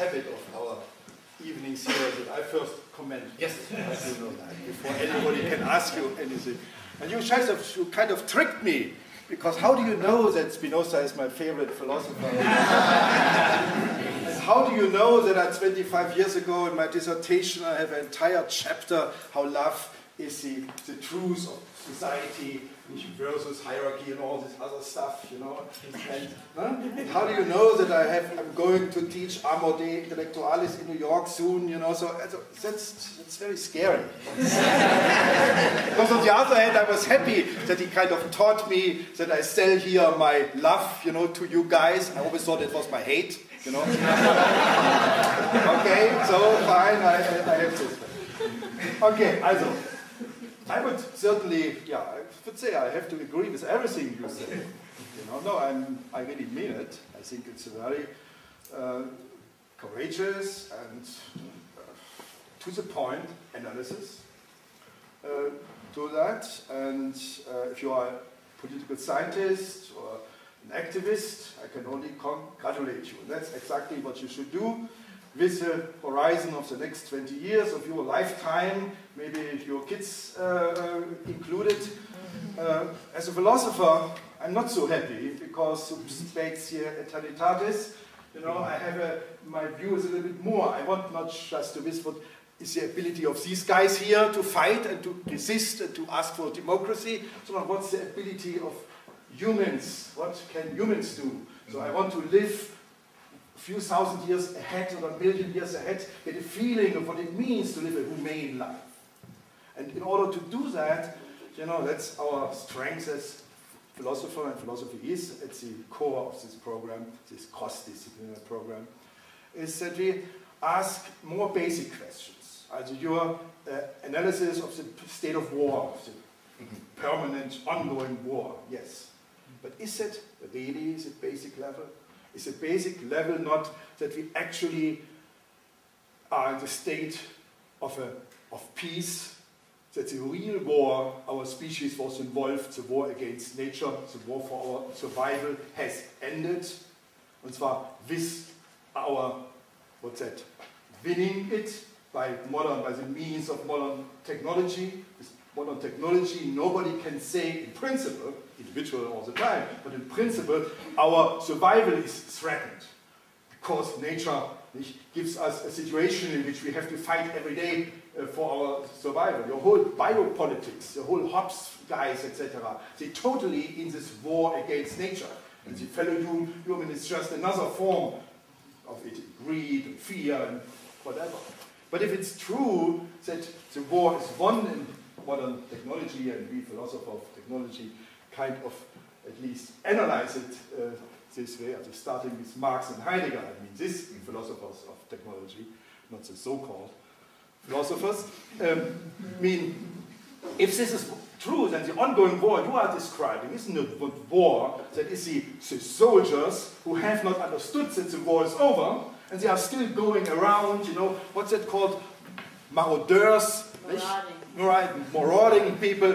habit of our evenings here that I first comment. Yes. You know that, before anybody can ask you anything. And you kind of tricked me, because how do you know that Spinoza is my favorite philosopher? And how do you know that 25 years ago in my dissertation I have an entire chapter how love is the truth of society versus hierarchy and all this other stuff, you know? And how do you know that I'm going to teach Amor de Intellectualis in New York soon, you know? So that's very scary. Because on the other hand, I was happy that he kind of taught me that I sell here my love, you know, to you guys. I always thought it was my hate, you know? Okay, so fine, I have this. Okay, also. I would certainly, yeah, I would say I have to agree with everything you say. You know, no, I really mean it. I think it's a very courageous and to the point analysis to that. And if you are a political scientist or an activist, I can only congratulate you. That's exactly what you should do. With the horizon of the next 20 years of your lifetime, maybe your kids included. As a philosopher, I'm not so happy, because subspecie eternitatis, you know, I have my view is a little bit more. I want not just to miss what is the ability of these guys here to fight and to resist and to ask for democracy, so what's the ability of humans? What can humans do? So I want to live few thousand years ahead or a million years ahead, get a feeling of what it means to live a humane life. And in order to do that, you know, that's our strength as philosopher, and philosophy is at the core of this program, this cross-disciplinary program, is that we ask more basic questions. Also your analysis of the state of war, of the permanent, ongoing war, yes. But is that really the basic level? Is a basic level not that we actually are in the state of peace, that the real war our species was involved, the war against nature, the war for our survival has ended, and zwar with our, winning it by the means of modern technology. With modern technology, nobody can say in principle, individual all the time, but in principle, our survival is threatened, because nature gives us a situation in which we have to fight every day for our survival. Your whole biopolitics, the whole Hobbes guys, etc., they're totally in this war against nature. And the fellow human is just another form of it, greed and fear and whatever. But if it's true that the war is won in modern technology, and we philosophers of technology kind of at least analyze it this way, starting with Marx and Heidegger, I mean this philosophers of technology, not the so-called philosophers, mean, if this is true, then the ongoing war you are describing isn't a war that is the soldiers who have not understood that the war is over, and they are still going around, you know, what's it called, marauders, marauding people,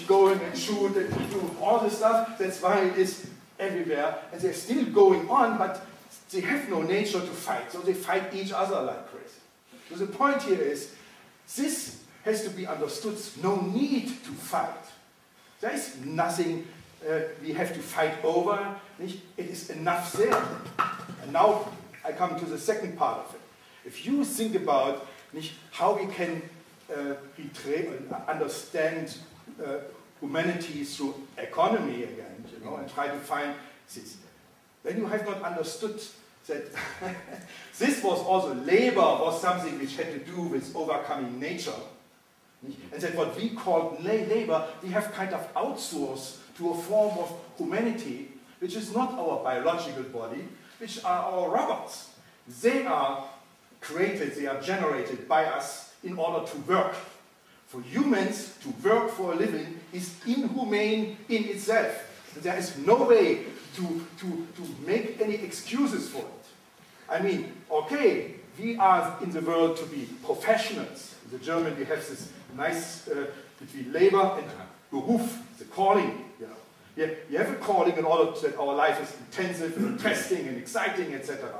going and shoot and do all this stuff. That's why it is everywhere. And they're still going on, but they have no nature to fight. So they fight each other like crazy. So the point here is, this has to be understood. No need to fight. There is nothing we have to fight over. It is enough there. And now I come to the second part of it. If you think about how we can understand humanity through economy again, you know, and try to find this. Then you have not understood that this was also labor was something which had to do with overcoming nature. And that what we call labor, we have kind of outsourced to a form of humanity, which is not our biological body, which are our robots. They are created, they are generated by us in order to work. For humans, to work for a living is inhumane in itself. There is no way to make any excuses for it. I mean, okay, we are in the world to be professionals. In the German we have this nice between labor and Beruf, the calling. You know. You have a calling in order that our life is intensive and interesting and exciting, etc.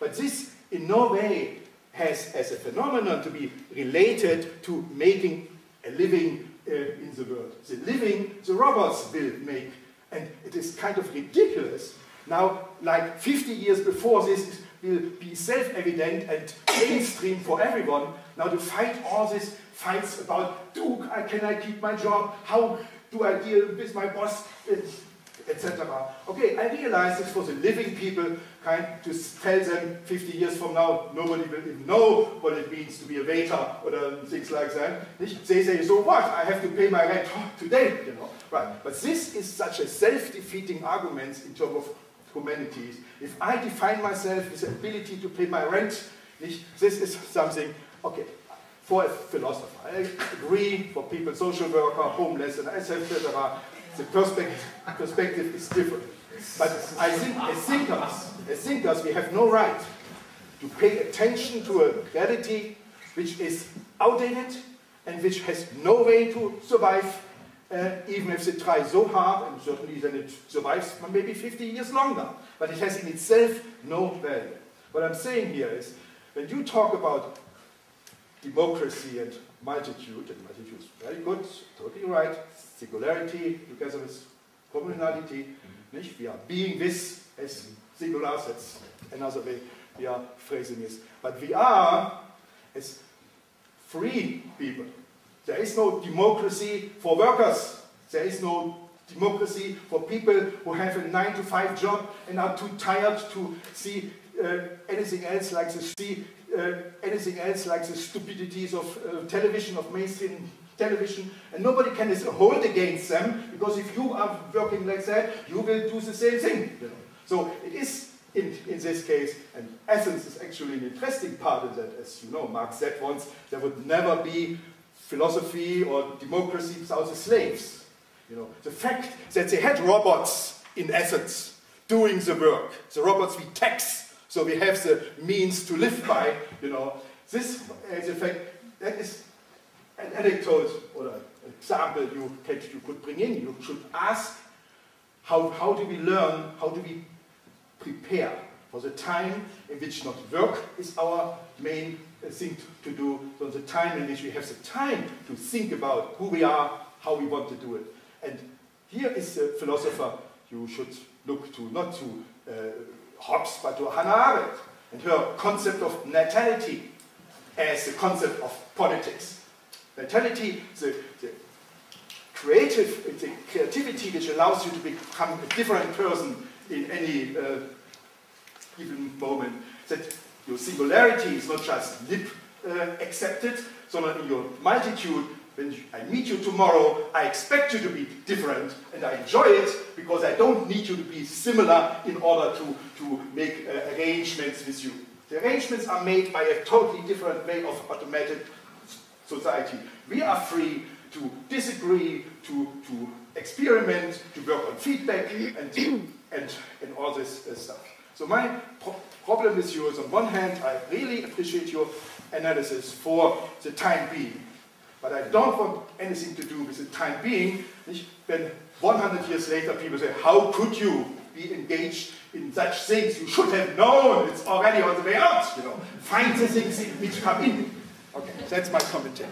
But this in no way has as a phenomenon to be related to making a living in the world. The living the robots will make. And it is kind of ridiculous. Now, like 50 years before, this will be self-evident and mainstream for everyone. Now to fight all these fights about, can I keep my job? How do I deal with my boss? Etc. Okay, I realize it's for the living people, kind to tell them 50 years from now, nobody will even know what it means to be a waiter or things like that. They say, so what? I have to pay my rent today, you know. Right. But this is such a self-defeating argument in terms of humanities. If I define myself with the ability to pay my rent, this is something, okay, for a philosopher. I agree, for people, social worker, homeless, and etc. The perspective is different. But I think as thinkers, we have no right to pay attention to a reality which is outdated and which has no way to survive, even if they try so hard, and certainly then it survives maybe 50 years longer. But it has in itself no value. What I'm saying here is, when you talk about democracy and multitude is very good, totally right, singularity together with communality, we are being this as singulars, that's another way we are phrasing this. But we are as free people. There is no democracy for workers. There is no democracy for people who have a 9-to-5 job and are too tired to see anything else like the stupidities of television, of mainstream television, and nobody can hold against them, because if you are working like that, you will do the same thing. You know? So it is, in this case, and Athens is actually an interesting part of that. As you know, Marx said once, there would never be philosophy or democracy without the slaves. You know, the fact that they had robots in Athens doing the work, the robots we tax, so we have the means to live by, you know, this is a fact, that is an anecdote or an example you could bring in. You should ask, how do we learn, how do we prepare for the time in which not work is our main thing to do, but the time in which we have the time to think about who we are, how we want to do it. And here is the philosopher you should look to, not to Hobbes, but to Hannah Arendt, and her concept of natality as the concept of politics. Natality, the creativity which allows you to become a different person in any given moment. That your singularity is not just lip accepted, sondern in your multitude. When I meet you tomorrow, I expect you to be different, and I enjoy it because I don't need you to be similar in order to make arrangements with you. The arrangements are made by a totally different way of automated society. We are free to disagree, to experiment, to work on feedback, and all this stuff. So my problem with you is, on one hand, I really appreciate your analysis for the time being. But I don't want anything to do with the time being. When 100 years later people say, how could you be engaged in such things? You should have known, it's already on the way out. You know, find the things which come in. Okay, that's my commentary.